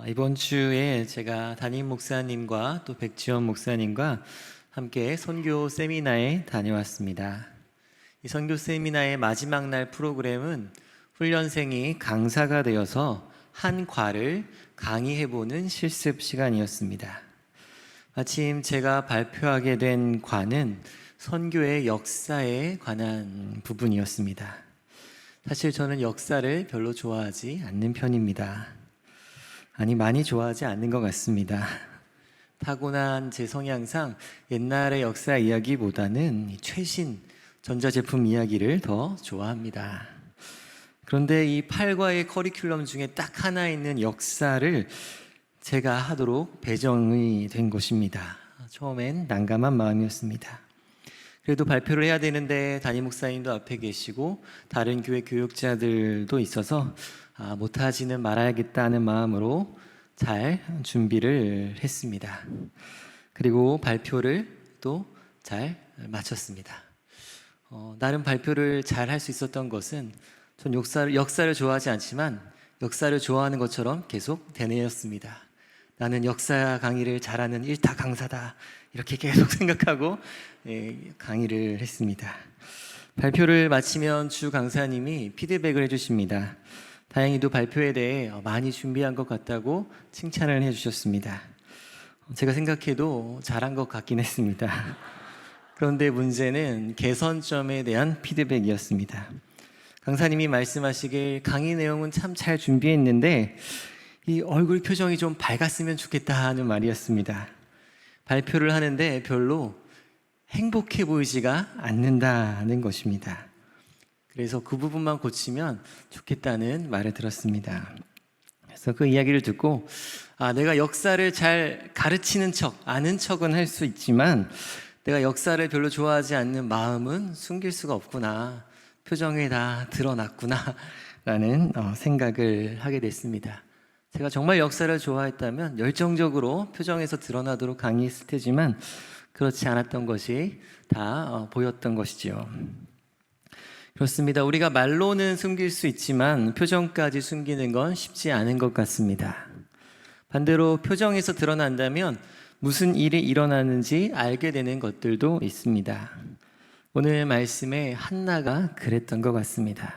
이번 주에 제가 담임 목사님과 또 백지원 목사님과 함께 선교 세미나에 다녀왔습니다. 이 선교 세미나의 마지막 날 프로그램은 훈련생이 강사가 되어서 한 과를 강의해보는 실습 시간이었습니다. 마침 제가 발표하게 된 과는 선교의 역사에 관한 부분이었습니다. 사실 저는 역사를 별로 좋아하지 않는 편입니다. 많이 좋아하지 않는 것 같습니다. 타고난 제 성향상 옛날의 역사 이야기보다는 최신 전자제품 이야기를 더 좋아합니다. 그런데 이 8과의 커리큘럼 중에 딱 하나 있는 역사를 제가 하도록 배정이 된 것입니다. 처음엔 난감한 마음이었습니다. 그래도 발표를 해야 되는데 담임 목사님도 앞에 계시고 다른 교회 교육자들도 있어서 못하지는 말아야겠다는 마음으로 잘 준비를 했습니다. 그리고 발표를 또 잘 마쳤습니다. 나름 발표를 잘 할 수 있었던 것은 전 역사를 좋아하지 않지만 역사를 좋아하는 것처럼 계속 되뇌었습니다. 나는 역사 강의를 잘하는 일타 강사다, 이렇게 계속 생각하고 강의를 했습니다. 발표를 마치면 주 강사님이 피드백을 해주십니다. 다행히도 발표에 대해 많이 준비한 것 같다고 칭찬을 해주셨습니다. 제가 생각해도 잘한 것 같긴 했습니다. 그런데 문제는 개선점에 대한 피드백이었습니다. 강사님이 말씀하시길 강의 내용은 참 잘 준비했는데 이 얼굴 표정이 좀 밝았으면 좋겠다 하는 말이었습니다. 발표를 하는데 별로 행복해 보이지가 않는다는 것입니다. 그래서 그 부분만 고치면 좋겠다는 말을 들었습니다. 그래서 그 이야기를 듣고 내가 역사를 잘 가르치는 척, 아는 척은 할 수 있지만 내가 역사를 별로 좋아하지 않는 마음은 숨길 수가 없구나, 표정에 다 드러났구나 라는 생각을 하게 됐습니다. 제가 정말 역사를 좋아했다면 열정적으로 표정에서 드러나도록 강의했을 테지만 그렇지 않았던 것이 다 보였던 것이지요. 그렇습니다. 우리가 말로는 숨길 수 있지만 표정까지 숨기는 건 쉽지 않은 것 같습니다. 반대로 표정에서 드러난다면 무슨 일이 일어나는지 알게 되는 것들도 있습니다. 오늘 말씀에 한나가 그랬던 것 같습니다.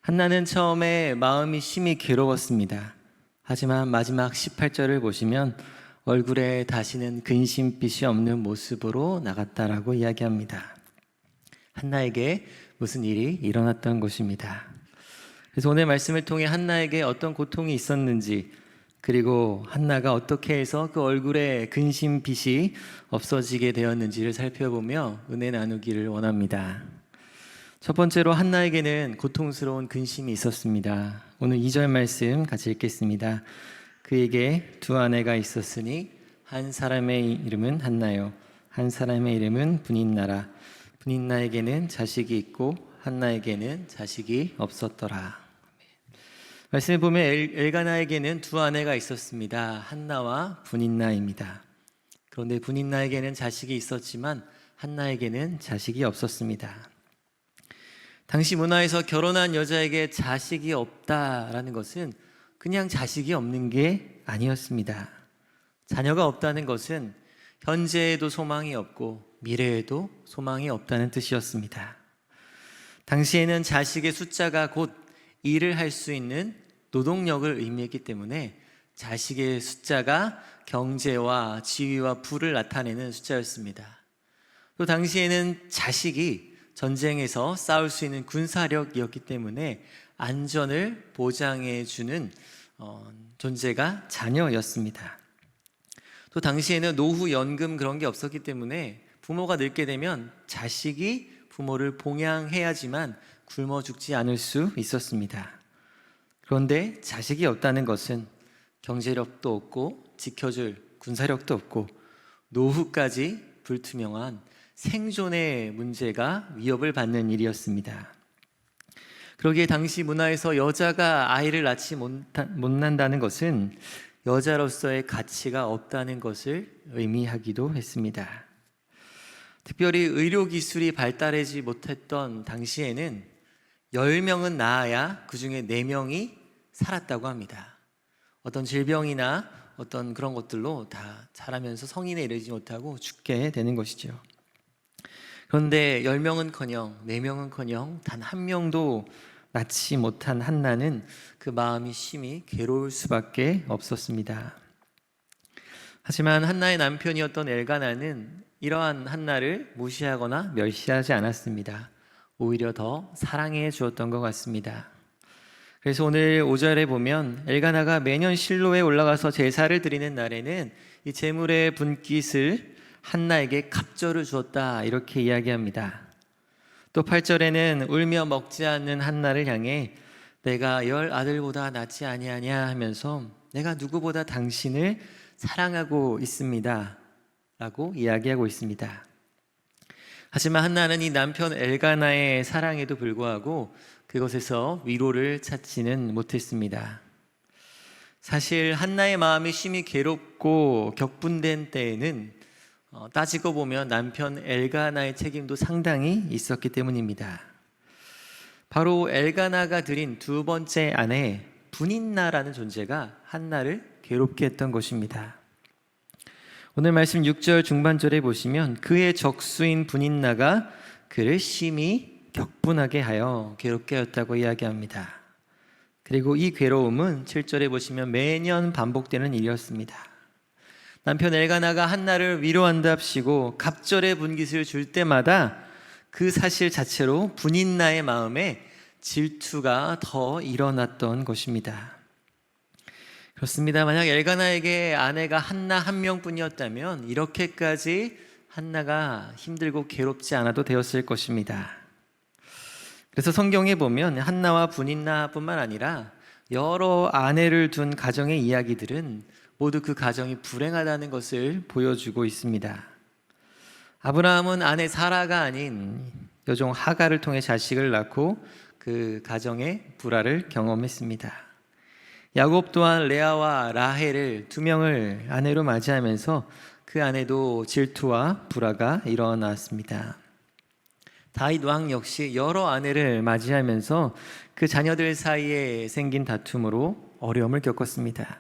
한나는 처음에 마음이 심히 괴로웠습니다. 하지만 마지막 18절을 보시면 얼굴에 다시는 근심빛이 없는 모습으로 나갔다라고 이야기합니다. 한나에게 무슨 일이 일어났던 것입니다. 그래서 오늘 말씀을 통해 한나에게 어떤 고통이 있었는지, 그리고 한나가 어떻게 해서 그 얼굴에 근심빛이 없어지게 되었는지를 살펴보며 은혜 나누기를 원합니다. 첫 번째로 한나에게는 고통스러운 근심이 있었습니다. 오늘 2절 말씀 같이 읽겠습니다. 그에게 두 아내가 있었으니 한 사람의 이름은 한나요, 한 사람의 이름은 브닛나라. 브닛나에게는 자식이 있고 한나에게는 자식이 없었더라. 말씀을 보면 엘가나에게는 두 아내가 있었습니다. 한나와 브닛나입니다. 그런데 브닛나에게는 자식이 있었지만 한나에게는 자식이 없었습니다. 당시 문화에서 결혼한 여자에게 자식이 없다라는 것은 그냥 자식이 없는 게 아니었습니다. 자녀가 없다는 것은 현재에도 소망이 없고 미래에도 소망이 없다는 뜻이었습니다. 당시에는 자식의 숫자가 곧 일을 할 수 있는 노동력을 의미했기 때문에 자식의 숫자가 경제와 지위와 부를 나타내는 숫자였습니다. 또 당시에는 자식이 전쟁에서 싸울 수 있는 군사력이었기 때문에 안전을 보장해 주는 존재가 자녀였습니다. 또 당시에는 노후연금 그런 게 없었기 때문에 부모가 늙게 되면 자식이 부모를 봉양해야지만 굶어 죽지 않을 수 있었습니다. 그런데 자식이 없다는 것은 경제력도 없고 지켜줄 군사력도 없고 노후까지 불투명한 생존의 문제가 위협을 받는 일이었습니다. 그러기에 당시 문화에서 여자가 아이를 낳지 못한다는 것은 여자로서의 가치가 없다는 것을 의미하기도 했습니다. 특별히 의료기술이 발달하지 못했던 당시에는 10명은 낳아야 그 중에 4명이 살았다고 합니다. 어떤 질병이나 어떤 그런 것들로 다 자라면서 성인에 이르지 못하고 죽게 되는 것이죠. 그런데 10명은커녕 4명은커녕 단 한 명도 낳지 못한 한나는 그 마음이 심히 괴로울 수밖에 없었습니다. 하지만 한나의 남편이었던 엘가나는 이러한 한나를 무시하거나 멸시하지 않았습니다. 오히려 더 사랑해 주었던 것 같습니다. 그래서 오늘 5절에 보면 엘가나가 매년 실로에 올라가서 제사를 드리는 날에는 이 제물의 분깃을 한나에게 갑절을 주었다, 이렇게 이야기합니다. 또 8절에는 울며 먹지 않는 한나를 향해 내가 10 아들보다 낫지 아니하냐 하면서 내가 누구보다 당신을 사랑하고 있습니다 라고 이야기하고 있습니다. 하지만 한나는 이 남편 엘가나의 사랑에도 불구하고 그것에서 위로를 찾지는 못했습니다. 사실 한나의 마음이 심히 괴롭고 격분된 때에는 따지고 보면 남편 엘가나의 책임도 상당히 있었기 때문입니다. 바로 엘가나가 드린 두 번째 아내 분인나라는 존재가 한나를 괴롭게 했던 것입니다. 오늘 말씀 6절 중반절에 보시면 그의 적수인 분인나가 그를 심히 격분하게 하여 괴롭게 하였다고 이야기합니다. 그리고 이 괴로움은 7절에 보시면 매년 반복되는 일이었습니다. 남편 엘가나가 한나를 위로한답시고 갑절의 분깃을 줄 때마다 그 사실 자체로 분인나의 마음에 질투가 더 일어났던 것입니다. 그렇습니다. 만약 엘가나에게 아내가 한나 한 명뿐이었다면 이렇게까지 한나가 힘들고 괴롭지 않아도 되었을 것입니다. 그래서 성경에 보면 한나와 분인나뿐만 아니라 여러 아내를 둔 가정의 이야기들은 모두 그 가정이 불행하다는 것을 보여주고 있습니다. 아브라함은 아내 사라가 아닌 여종 하갈을 통해 자식을 낳고 그 가정의 불화를 경험했습니다. 야곱 또한 레아와 라헬을 두 명을 아내로 맞이하면서 그 안에도 질투와 불화가 일어났습니다. 다윗 왕 역시 여러 아내를 맞이하면서 그 자녀들 사이에 생긴 다툼으로 어려움을 겪었습니다.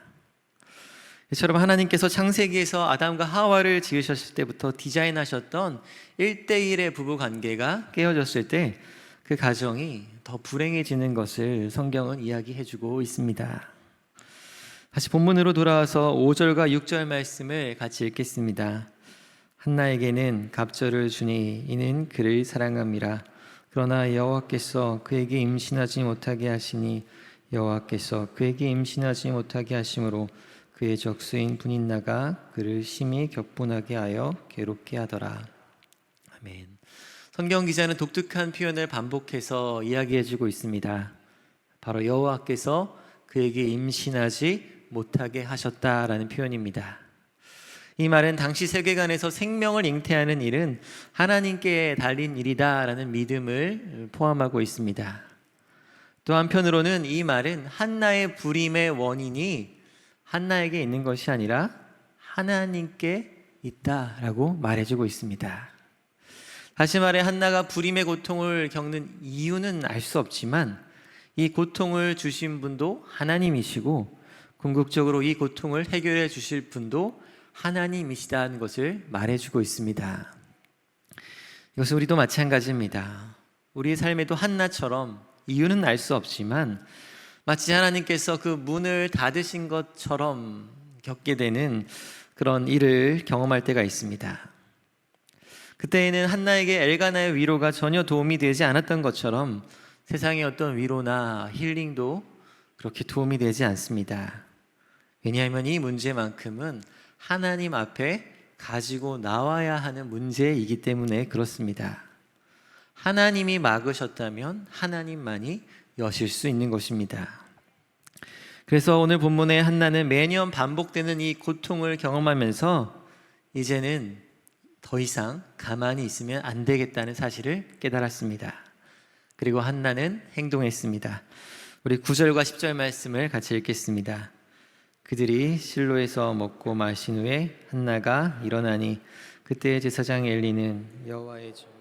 이처럼 하나님께서 창세기에서 아담과 하와를 지으셨을 때부터 디자인하셨던 1대1의 부부 관계가 깨어졌을 때 그 가정이 더 불행해지는 것을 성경은 이야기해주고 있습니다. 다시 본문으로 돌아와서 5절과 6절 말씀을 같이 읽겠습니다. 한나에게는 갑절을 주니 이는 그를 사랑함이라. 그러나 여호와께서 그에게 임신하지 못하게 하시니 여호와께서 그에게 임신하지 못하게 하심으로 그의 적수인 분인나가 그를 심히 격분하게 하여 괴롭게 하더라. 아멘. 성경 기자는 독특한 표현을 반복해서 이야기해주고 있습니다. 바로 여호와께서 그에게 임신하지 못하게 하셨다라는 표현입니다. 이 말은 당시 세계관에서 생명을 잉태하는 일은 하나님께 달린 일이다라는 믿음을 포함하고 있습니다. 또 한편으로는 이 말은 한나의 불임의 원인이 한나에게 있는 것이 아니라 하나님께 있다라고 말해주고 있습니다. 다시 말해 한나가 불임의 고통을 겪는 이유는 알 수 없지만 이 고통을 주신 분도 하나님이시고 궁극적으로 이 고통을 해결해 주실 분도 하나님이시다는 것을 말해주고 있습니다. 이것은 우리도 마찬가지입니다. 우리의 삶에도 한나처럼 이유는 알 수 없지만 마치 하나님께서 그 문을 닫으신 것처럼 겪게 되는 그런 일을 경험할 때가 있습니다. 그때에는 한나에게 엘가나의 위로가 전혀 도움이 되지 않았던 것처럼 세상의 어떤 위로나 힐링도 그렇게 도움이 되지 않습니다. 왜냐하면 이 문제만큼은 하나님 앞에 가지고 나와야 하는 문제이기 때문에 그렇습니다. 하나님이 막으셨다면 하나님만이 여실 수 있는 것입니다. 그래서 오늘 본문의 한나는 매년 반복되는 이 고통을 경험하면서 이제는 더 이상 가만히 있으면 안 되겠다는 사실을 깨달았습니다. 그리고 한나는 행동했습니다. 우리 9절과 10절 말씀을 같이 읽겠습니다. 그들이 실로에서 먹고 마신 후에 한나가 일어나니 그때 제사장 엘리는 여호와의 종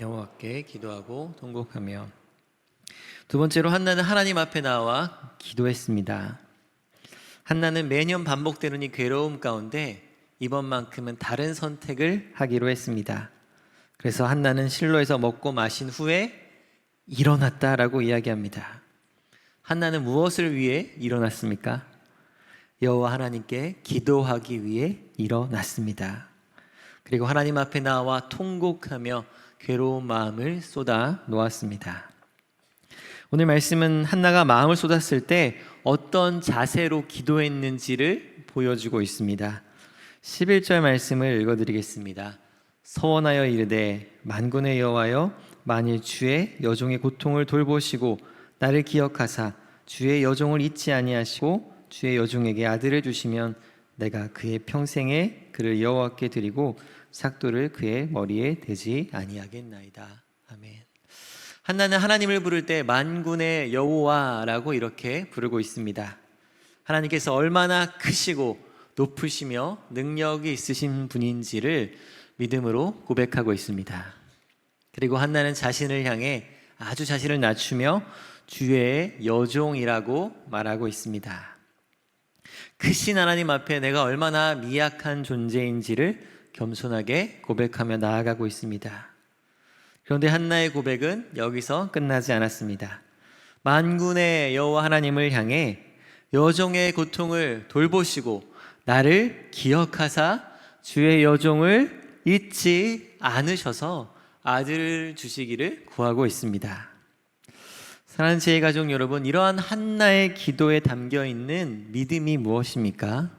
여호와께 기도하고 통곡하며 두 번째로 한나는 하나님 앞에 나와 기도했습니다. 한나는 매년 반복되는 이 괴로움 가운데 이번만큼은 다른 선택을 하기로 했습니다. 그래서 한나는 실로에서 먹고 마신 후에 일어났다라고 이야기합니다. 한나는 무엇을 위해 일어났습니까? 여호와 하나님께 기도하기 위해 일어났습니다. 그리고 하나님 앞에 나와 통곡하며 괴로운 마음을 쏟아 놓았습니다. 오늘 말씀은 한나가 마음을 쏟았을 때 어떤 자세로 기도했는지를 보여주고 있습니다. 11절 말씀을 읽어드리겠습니다. 서원하여 이르되 만군의 여호와여 만일 주의 여종의 고통을 돌보시고 나를 기억하사 주의 여종을 잊지 아니하시고 주의 여종에게 아들을 주시면 내가 그의 평생에 그를 여호와께 드리고 삭도를 그의 머리에 대지 아니하겠나이다. 아멘. 한나는 하나님을 부를 때 만군의 여호와라고 이렇게 부르고 있습니다. 하나님께서 얼마나 크시고 높으시며 능력이 있으신 분인지를 믿음으로 고백하고 있습니다. 그리고 한나는 자신을 향해 아주 자신을 낮추며 주의 여종이라고 말하고 있습니다. 크신 하나님 앞에 내가 얼마나 미약한 존재인지를 겸손하게 고백하며 나아가고 있습니다. 그런데 한나의 고백은 여기서 끝나지 않았습니다. 만군의 여호와 하나님을 향해 여종의 고통을 돌보시고 나를 기억하사 주의 여종을 잊지 않으셔서 아들을 주시기를 구하고 있습니다. 사랑하는 제 가족 여러분, 이러한 한나의 기도에 담겨 있는 믿음이 무엇입니까?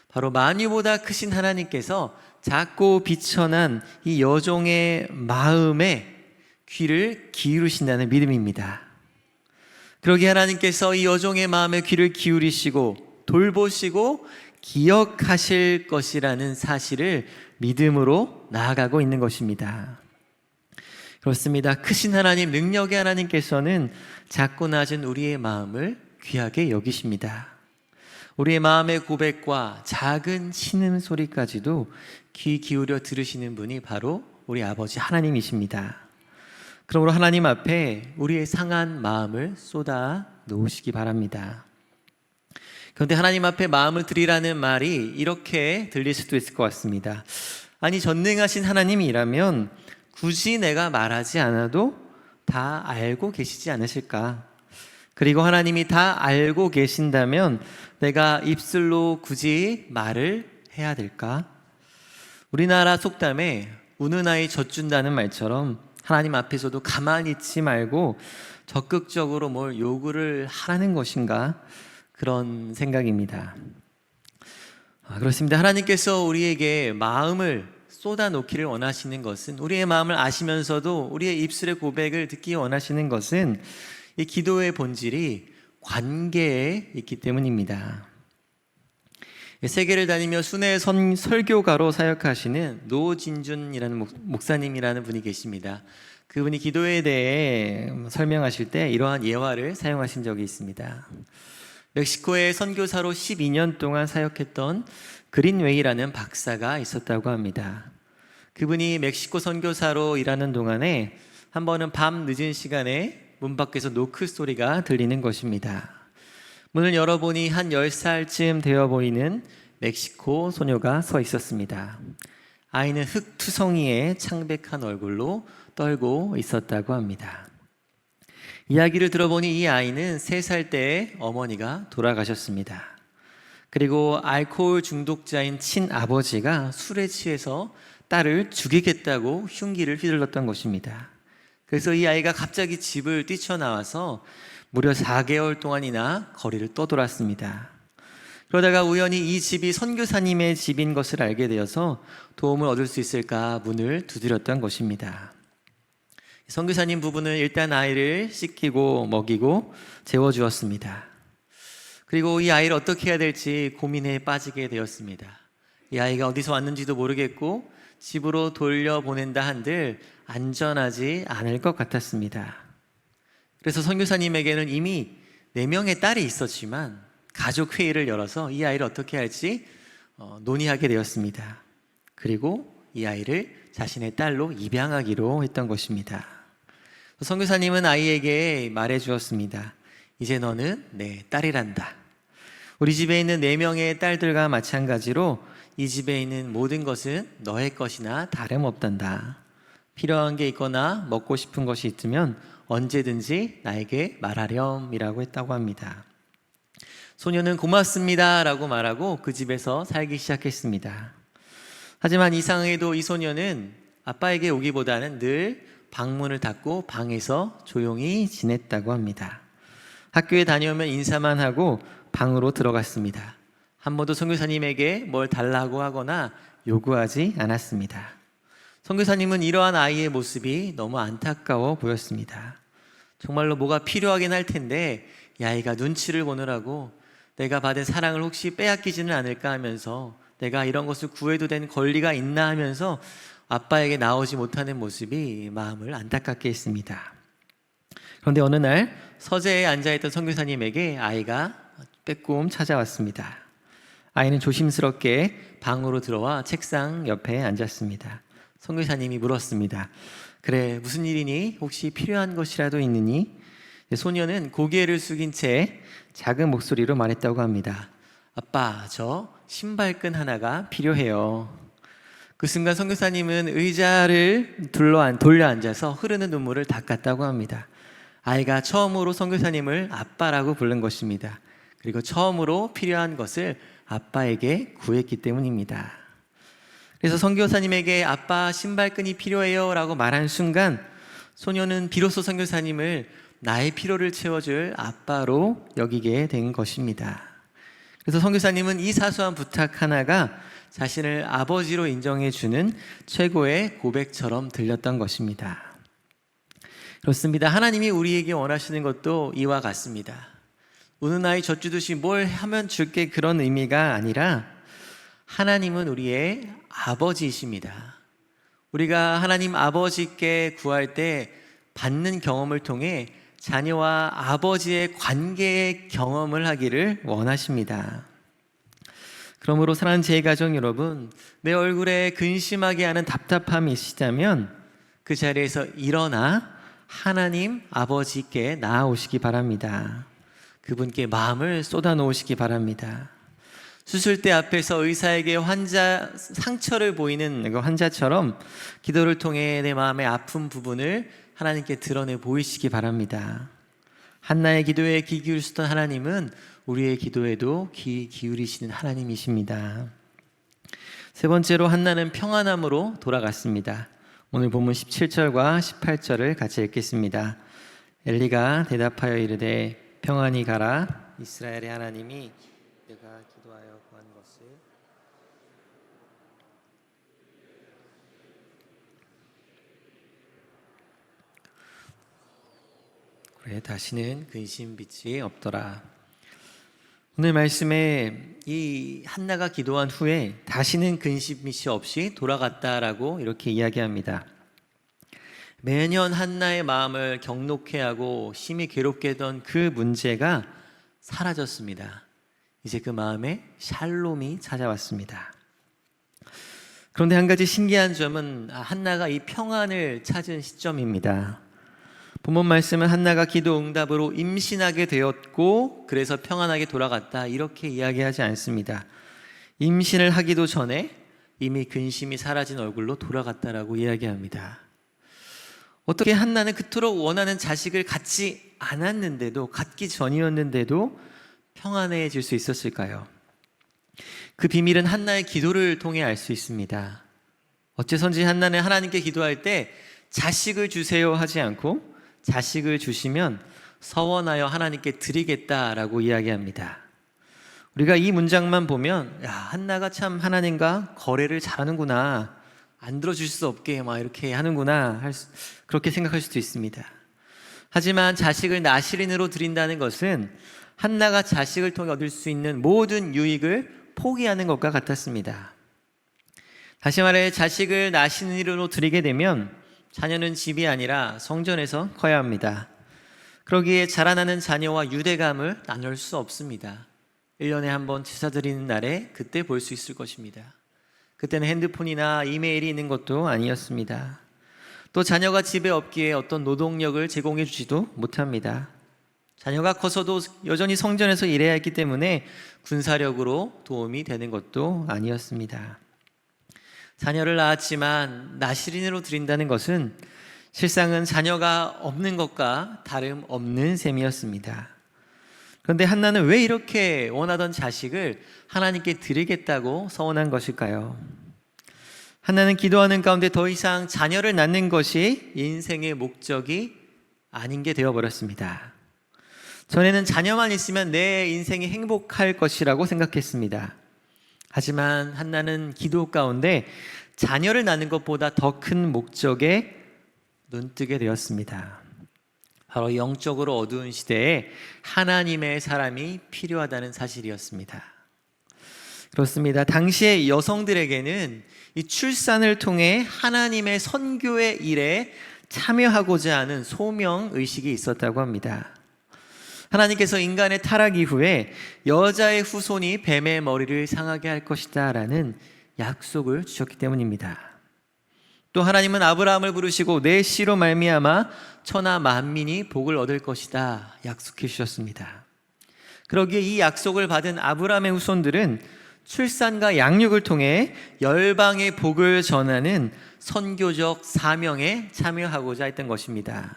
바로 만유보다 크신 하나님께서 작고 비천한 이 여종의 마음에 귀를 기울이신다는 믿음입니다. 그러기에 하나님께서 이 여종의 마음에 귀를 기울이시고 돌보시고 기억하실 것이라는 사실을 믿음으로 나아가고 있는 것입니다. 그렇습니다. 크신 하나님, 능력의 하나님께서는 작고 낮은 우리의 마음을 귀하게 여기십니다. 우리의 마음의 고백과 작은 신음소리까지도 귀 기울여 들으시는 분이 바로 우리 아버지 하나님이십니다. 그러므로 하나님 앞에 우리의 상한 마음을 쏟아 놓으시기 바랍니다. 그런데 하나님 앞에 마음을 드리라는 말이 이렇게 들릴 수도 있을 것 같습니다. 아니, 전능하신 하나님이라면 굳이 내가 말하지 않아도 다 알고 계시지 않으실까? 그리고 하나님이 다 알고 계신다면 내가 입술로 굳이 말을 해야 될까? 우리나라 속담에 우는 아이 젖준다는 말처럼 하나님 앞에서도 가만히 있지 말고 적극적으로 뭘 요구를 하라는 것인가? 그런 생각입니다. 그렇습니다. 하나님께서 우리에게 마음을 쏟아놓기를 원하시는 것은, 우리의 마음을 아시면서도 우리의 입술의 고백을 듣기 원하시는 것은 이 기도의 본질이 관계에 있기 때문입니다. 세계를 다니며 순회 설교가로 사역하시는 노진준이라는 목사님이라는 분이 계십니다. 그분이 기도에 대해 설명하실 때 이러한 예화를 사용하신 적이 있습니다. 멕시코의 선교사로 12년 동안 사역했던 그린웨이라는 박사가 있었다고 합니다. 그분이 멕시코 선교사로 일하는 동안에 한 번은 밤 늦은 시간에 문 밖에서 노크 소리가 들리는 것입니다. 문을 열어보니 한 10살쯤 되어 보이는 멕시코 소녀가 서 있었습니다. 아이는 흑투성이의 창백한 얼굴로 떨고 있었다고 합니다. 이야기를 들어보니 이 아이는 3살 때에 어머니가 돌아가셨습니다. 그리고 알코올 중독자인 친아버지가 술에 취해서 딸을 죽이겠다고 흉기를 휘둘렀던 것입니다. 그래서 이 아이가 갑자기 집을 뛰쳐나와서 무려 4개월 동안이나 거리를 떠돌았습니다. 그러다가 우연히 이 집이 선교사님의 집인 것을 알게 되어서 도움을 얻을 수 있을까 문을 두드렸던 것입니다. 선교사님 부부는 일단 아이를 씻기고 먹이고 재워주었습니다. 그리고 이 아이를 어떻게 해야 될지 고민에 빠지게 되었습니다. 이 아이가 어디서 왔는지도 모르겠고 집으로 돌려보낸다 한들 안전하지 않을 것 같았습니다. 그래서 선교사님에게는 이미 4명의 딸이 있었지만 가족 회의를 열어서 이 아이를 어떻게 할지 논의하게 되었습니다. 그리고 이 아이를 자신의 딸로 입양하기로 했던 것입니다. 선교사님은 아이에게 말해 주었습니다. 이제 너는 내 딸이란다. 우리 집에 있는 4명의 딸들과 마찬가지로 이 집에 있는 모든 것은 너의 것이나 다름없단다. 필요한 게 있거나 먹고 싶은 것이 있으면 언제든지 나에게 말하렴이라고 했다고 합니다. 소녀는 고맙습니다 라고 말하고 그 집에서 살기 시작했습니다. 하지만 이상하게도 이 소녀는 아빠에게 오기보다는 늘 방문을 닫고 방에서 조용히 지냈다고 합니다. 학교에 다녀오면 인사만 하고 방으로 들어갔습니다. 한 번도 선교사님에게 뭘 달라고 하거나 요구하지 않았습니다. 선교사님은 이러한 아이의 모습이 너무 안타까워 보였습니다. 정말로 뭐가 필요하긴 할 텐데 이 아이가 눈치를 보느라고 내가 받은 사랑을 혹시 빼앗기지는 않을까 하면서 내가 이런 것을 구해도 되는 권리가 있나 하면서 아빠에게 나오지 못하는 모습이 마음을 안타깝게 했습니다. 그런데 어느 날 서재에 앉아있던 선교사님에게 아이가 빼꼼 찾아왔습니다. 아이는 조심스럽게 방으로 들어와 책상 옆에 앉았습니다. 선교사님이 물었습니다. 그래, 무슨 일이니? 혹시 필요한 것이라도 있느니? 소녀는 고개를 숙인 채 작은 목소리로 말했다고 합니다. 아빠, 저 신발끈 하나가 필요해요. 그 순간 선교사님은 의자를 돌려 앉아서 흐르는 눈물을 닦았다고 합니다. 아이가 처음으로 선교사님을 아빠라고 부른 것입니다. 그리고 처음으로 필요한 것을 아빠에게 구했기 때문입니다. 그래서 선교사님에게 아빠 신발끈이 필요해요 라고 말한 순간 소녀는 비로소 선교사님을 나의 필요를 채워줄 아빠로 여기게 된 것입니다. 그래서 선교사님은 이 사소한 부탁 하나가 자신을 아버지로 인정해주는 최고의 고백처럼 들렸던 것입니다. 그렇습니다. 하나님이 우리에게 원하시는 것도 이와 같습니다. 우는 아이 젖주듯이 뭘 하면 줄게 그런 의미가 아니라 하나님은 우리의 아버지이십니다. 우리가 하나님 아버지께 구할 때 받는 경험을 통해 자녀와 아버지의 관계의 경험을 하기를 원하십니다. 그러므로 사랑하는 제 가족 여러분, 내 얼굴에 근심하게 하는 답답함이 있으시다면 그 자리에서 일어나 하나님 아버지께 나아오시기 바랍니다. 그분께 마음을 쏟아놓으시기 바랍니다. 수술대 앞에서 의사에게 환자 상처를 보이는 그 환자처럼 기도를 통해 내 마음의 아픈 부분을 하나님께 드러내 보이시기 바랍니다. 한나의 기도에 귀 기울이셨던 하나님은 우리의 기도에도 귀 기울이시는 하나님이십니다. 세 번째로 한나는 평안함으로 돌아갔습니다. 오늘 본문 17절과 18절을 같이 읽겠습니다. 엘리가 대답하여 이르되 평안히 가라. 이스라엘의 하나님이 내가 기도하여 구한 것을 그래 다시는 근심 빛이 없더라. 오늘 말씀에 이 한나가 기도한 후에 다시는 근심 빛이 없이 돌아갔다라고 이렇게 이야기합니다. 매년 한나의 마음을 격놓게 하고 심히 괴롭게 했던 그 문제가 사라졌습니다. 이제 그 마음에 샬롬이 찾아왔습니다. 그런데 한 가지 신기한 점은 한나가 이 평안을 찾은 시점입니다. 본문 말씀은 한나가 기도 응답으로 임신하게 되었고 그래서 평안하게 돌아갔다 이렇게 이야기하지 않습니다. 임신을 하기도 전에 이미 근심이 사라진 얼굴로 돌아갔다라고 이야기합니다. 어떻게 한나는 그토록 원하는 자식을 갖지 않았는데도, 갖기 전이었는데도 평안해질 수 있었을까요? 그 비밀은 한나의 기도를 통해 알 수 있습니다. 어째선지 한나는 하나님께 기도할 때 자식을 주세요 하지 않고 자식을 주시면 서원하여 하나님께 드리겠다라고 이야기합니다. 우리가 이 문장만 보면 한나가 참 하나님과 거래를 잘하는구나, 안 들어줄 수 없게 막 이렇게 하는구나 그렇게 생각할 수도 있습니다. 하지만 자식을 나실인으로 드린다는 것은 한나가 자식을 통해 얻을 수 있는 모든 유익을 포기하는 것과 같았습니다. 다시 말해 자식을 나실인으로 드리게 되면 자녀는 집이 아니라 성전에서 커야 합니다. 그러기에 자라나는 자녀와 유대감을 나눌 수 없습니다. 1년에 한 번 제사 드리는 날에 그때 볼 수 있을 것입니다. 그때는 핸드폰이나 이메일이 있는 것도 아니었습니다. 또 자녀가 집에 없기에 어떤 노동력을 제공해 주지도 못합니다. 자녀가 커서도 여전히 성전에서 일해야 했기 때문에 군사력으로 도움이 되는 것도 아니었습니다. 자녀를 낳았지만 나실인으로 드린다는 것은 실상은 자녀가 없는 것과 다름없는 셈이었습니다. 그런데 한나는 왜 이렇게 원하던 자식을 하나님께 드리겠다고 서원한 것일까요? 한나는 기도하는 가운데 더 이상 자녀를 낳는 것이 인생의 목적이 아닌 게 되어버렸습니다. 전에는 자녀만 있으면 내 인생이 행복할 것이라고 생각했습니다. 하지만 한나는 기도 가운데 자녀를 낳는 것보다 더 큰 목적에 눈뜨게 되었습니다. 바로 영적으로 어두운 시대에 하나님의 사람이 필요하다는 사실이었습니다. 그렇습니다. 당시의 여성들에게는 이 출산을 통해 하나님의 선교의 일에 참여하고자 하는 소명의식이 있었다고 합니다. 하나님께서 인간의 타락 이후에 여자의 후손이 뱀의 머리를 상하게 할 것이다 라는 약속을 주셨기 때문입니다. 또 하나님은 아브라함을 부르시고 내 씨로 말미암아 천하 만민이 복을 얻을 것이다 약속해 주셨습니다. 그러기에 이 약속을 받은 아브라함의 후손들은 출산과 양육을 통해 열방의 복을 전하는 선교적 사명에 참여하고자 했던 것입니다.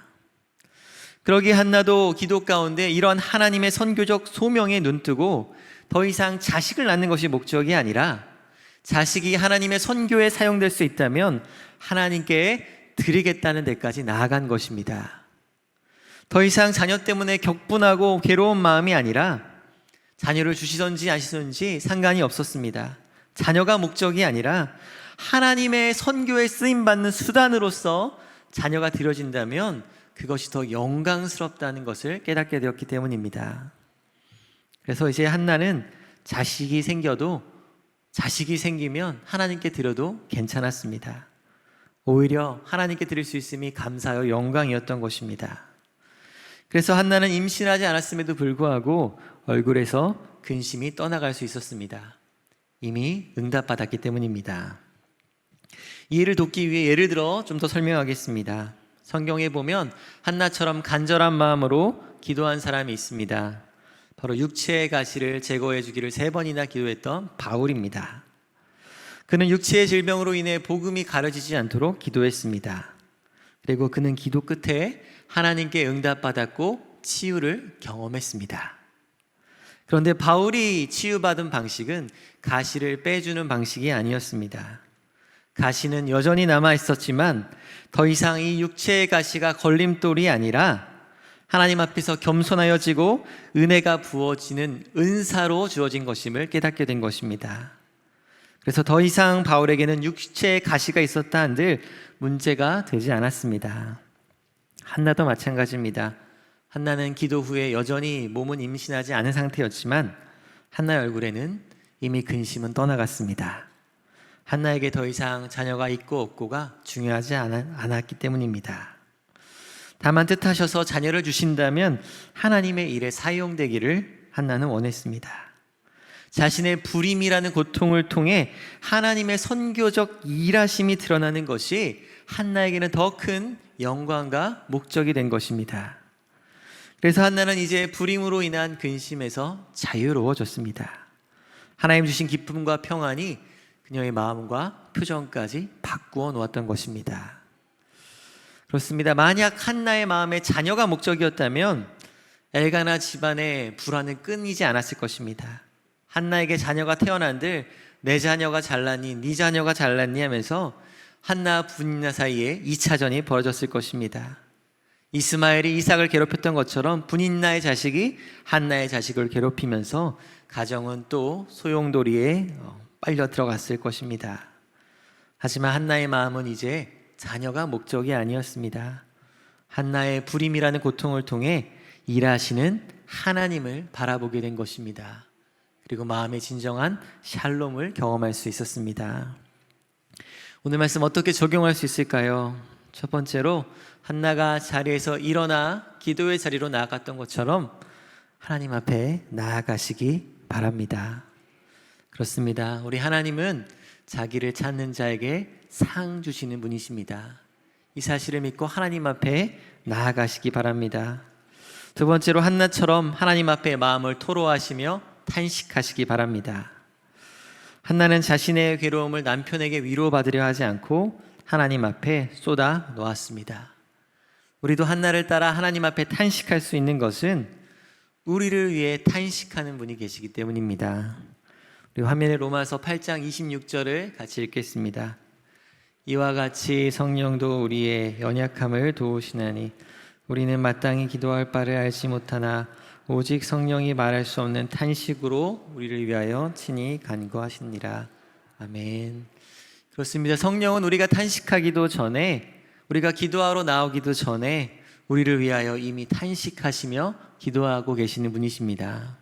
그러기에 한나도 기도 가운데 이런 하나님의 선교적 소명에 눈뜨고 더 이상 자식을 낳는 것이 목적이 아니라 자식이 하나님의 선교에 사용될 수 있다면 하나님께 드리겠다는 데까지 나아간 것입니다. 더 이상 자녀 때문에 격분하고 괴로운 마음이 아니라 자녀를 주시든지 아시든지 상관이 없었습니다. 자녀가 목적이 아니라 하나님의 선교에 쓰임받는 수단으로서 자녀가 드려진다면 그것이 더 영광스럽다는 것을 깨닫게 되었기 때문입니다. 그래서 이제 한나는 자식이 생기면 하나님께 드려도 괜찮았습니다. 오히려 하나님께 드릴 수 있음이 감사하여 영광이었던 것입니다. 그래서 한나는 임신하지 않았음에도 불구하고 얼굴에서 근심이 떠나갈 수 있었습니다. 이미 응답받았기 때문입니다. 이 일을 돕기 위해 예를 들어 좀 더 설명하겠습니다. 성경에 보면 한나처럼 간절한 마음으로 기도한 사람이 있습니다. 바로 육체의 가시를 제거해 주기를 3번이나 기도했던 바울입니다. 그는 육체의 질병으로 인해 복음이 가려지지 않도록 기도했습니다. 그리고 그는 기도 끝에 하나님께 응답받았고 치유를 경험했습니다. 그런데 바울이 치유받은 방식은 가시를 빼주는 방식이 아니었습니다. 가시는 여전히 남아 있었지만 더 이상 이 육체의 가시가 걸림돌이 아니라 하나님 앞에서 겸손하여지고 은혜가 부어지는 은사로 주어진 것임을 깨닫게 된 것입니다. 그래서 더 이상 바울에게는 육체의 가시가 있었다 한들 문제가 되지 않았습니다. 한나도 마찬가지입니다. 한나는 기도 후에 여전히 몸은 임신하지 않은 상태였지만 한나의 얼굴에는 이미 근심은 떠나갔습니다. 한나에게 더 이상 자녀가 있고 없고가 중요하지 않았기 때문입니다. 다만 뜻하셔서 자녀를 주신다면 하나님의 일에 사용되기를 한나는 원했습니다. 자신의 불임이라는 고통을 통해 하나님의 선교적 일하심이 드러나는 것이 한나에게는 더 큰 영광과 목적이 된 것입니다. 그래서 한나는 이제 불임으로 인한 근심에서 자유로워졌습니다. 하나님 주신 기쁨과 평안이 그녀의 마음과 표정까지 바꾸어 놓았던 것입니다. 그렇습니다. 만약 한나의 마음에 자녀가 목적이었다면 엘가나 집안의 불화는 끊이지 않았을 것입니다. 한나에게 자녀가 태어난들 내 자녀가 잘났니 네 자녀가 잘났니 하면서 한나 부인나 사이에 2차전이 벌어졌을 것입니다. 이스마엘이 이삭을 괴롭혔던 것처럼 분인나의 자식이 한나의 자식을 괴롭히면서 가정은 또 소용돌이에 빨려 들어갔을 것입니다. 하지만 한나의 마음은 이제 자녀가 목적이 아니었습니다. 한나의 불임이라는 고통을 통해 일하시는 하나님을 바라보게 된 것입니다. 그리고 마음의 진정한 샬롬을 경험할 수 있었습니다. 오늘 말씀 어떻게 적용할 수 있을까요? 첫 번째로 한나가 자리에서 일어나 기도의 자리로 나아갔던 것처럼 하나님 앞에 나아가시기 바랍니다. 그렇습니다. 우리 하나님은 자기를 찾는 자에게 상 주시는 분이십니다. 이 사실을 믿고 하나님 앞에 나아가시기 바랍니다. 두 번째로 한나처럼 하나님 앞에 마음을 토로하시며 탄식하시기 바랍니다. 한나는 자신의 괴로움을 남편에게 위로받으려 하지 않고 하나님 앞에 쏟아 놓았습니다. 우리도 한나를 따라 하나님 앞에 탄식할 수 있는 것은 우리를 위해 탄식하는 분이 계시기 때문입니다. 우리 화면에 로마서 8장 26절을 같이 읽겠습니다. 이와 같이 성령도 우리의 연약함을 도우시나니 우리는 마땅히 기도할 바를 알지 못하나 오직 성령이 말할 수 없는 탄식으로 우리를 위하여 친히 간구하시니라. 아멘. 그렇습니다. 성령은 우리가 탄식하기도 전에, 우리가 기도하러 나오기도 전에 우리를 위하여 이미 탄식하시며 기도하고 계시는 분이십니다.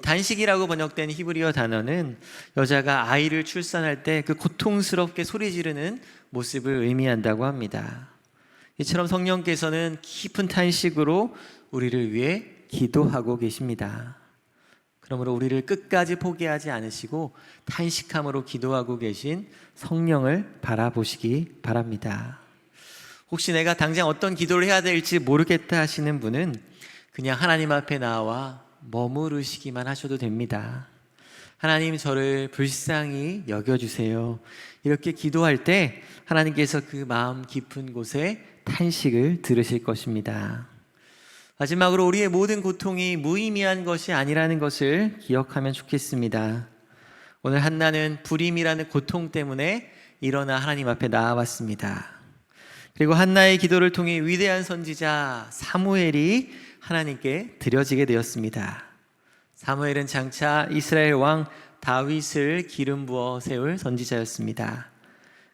단식이라고 번역된 히브리어 단어는 여자가 아이를 출산할 때 그 고통스럽게 소리 지르는 모습을 의미한다고 합니다. 이처럼 성령께서는 깊은 탄식으로 우리를 위해 기도하고 계십니다. 그러므로 우리를 끝까지 포기하지 않으시고 탄식함으로 기도하고 계신 성령을 바라보시기 바랍니다. 혹시 내가 당장 어떤 기도를 해야 될지 모르겠다 하시는 분은 그냥 하나님 앞에 나와 머무르시기만 하셔도 됩니다. 하나님, 저를 불쌍히 여겨주세요. 이렇게 기도할 때 하나님께서 그 마음 깊은 곳에 탄식을 들으실 것입니다. 마지막으로 우리의 모든 고통이 무의미한 것이 아니라는 것을 기억하면 좋겠습니다. 오늘 한나는 불임이라는 고통 때문에 일어나 하나님 앞에 나아왔습니다. 그리고 한나의 기도를 통해 위대한 선지자 사무엘이 하나님께 드려지게 되었습니다. 사무엘은 장차 이스라엘 왕 다윗을 기름 부어 세울 선지자였습니다.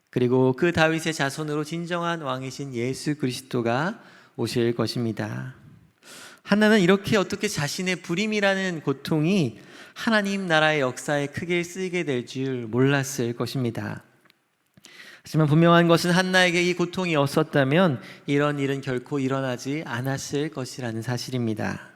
그리고 그 다윗의 자손으로 진정한 왕이신 예수 그리스도가 오실 것입니다. 한나는 이렇게 어떻게 자신의 불임이라는 고통이 하나님 나라의 역사에 크게 쓰이게 될 줄 몰랐을 것입니다. 하지만 분명한 것은 한나에게 이 고통이 없었다면 이런 일은 결코 일어나지 않았을 것이라는 사실입니다.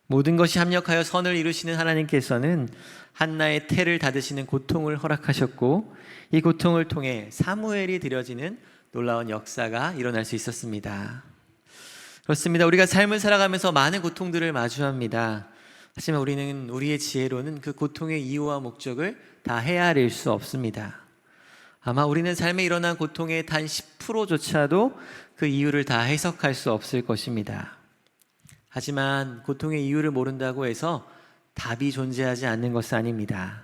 모든 것이 합력하여 선을 이루시는 하나님께서는 한나의 태를 닫으시는 고통을 허락하셨고 이 고통을 통해 사무엘이 드려지는 놀라운 역사가 일어날 수 있었습니다. 그렇습니다. 우리가 삶을 살아가면서 많은 고통들을 마주합니다. 하지만 우리는 우리의 지혜로는 그 고통의 이유와 목적을 다 헤아릴 수 없습니다. 아마 우리는 삶에 일어난 고통의 단 10%조차도 그 이유를 다 해석할 수 없을 것입니다. 하지만 고통의 이유를 모른다고 해서 답이 존재하지 않는 것은 아닙니다.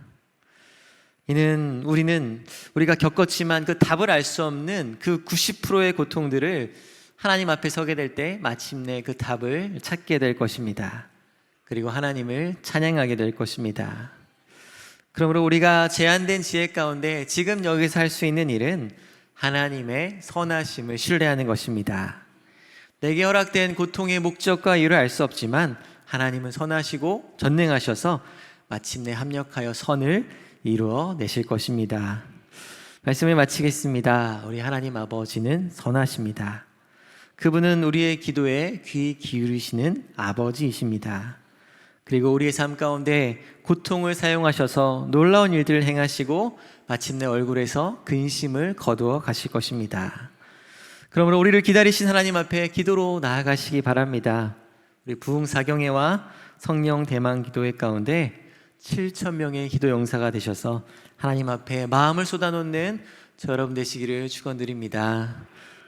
이는 우리가 겪었지만 그 답을 알 수 없는 그 90%의 고통들을 하나님 앞에 서게 될 때 마침내 그 답을 찾게 될 것입니다. 그리고 하나님을 찬양하게 될 것입니다. 그러므로 우리가 제한된 지혜 가운데 지금 여기서 할 수 있는 일은 하나님의 선하심을 신뢰하는 것입니다. 내게 허락된 고통의 목적과 이유를 알 수 없지만 하나님은 선하시고 전능하셔서 마침내 합력하여 선을 이루어내실 것입니다. 말씀을 마치겠습니다. 우리 하나님 아버지는 선하십니다. 그분은 우리의 기도에 귀 기울이시는 아버지이십니다. 그리고 우리의 삶 가운데 고통을 사용하셔서 놀라운 일들을 행하시고 마침내 얼굴에서 근심을 거두어 가실 것입니다. 그러므로 우리를 기다리신 하나님 앞에 기도로 나아가시기 바랍니다. 우리 부흥사경회와 성령 대망 기도회 가운데 7,000명의 기도 용사가 되셔서 하나님 앞에 마음을 쏟아놓는 저 여러분 되시기를 축원드립니다.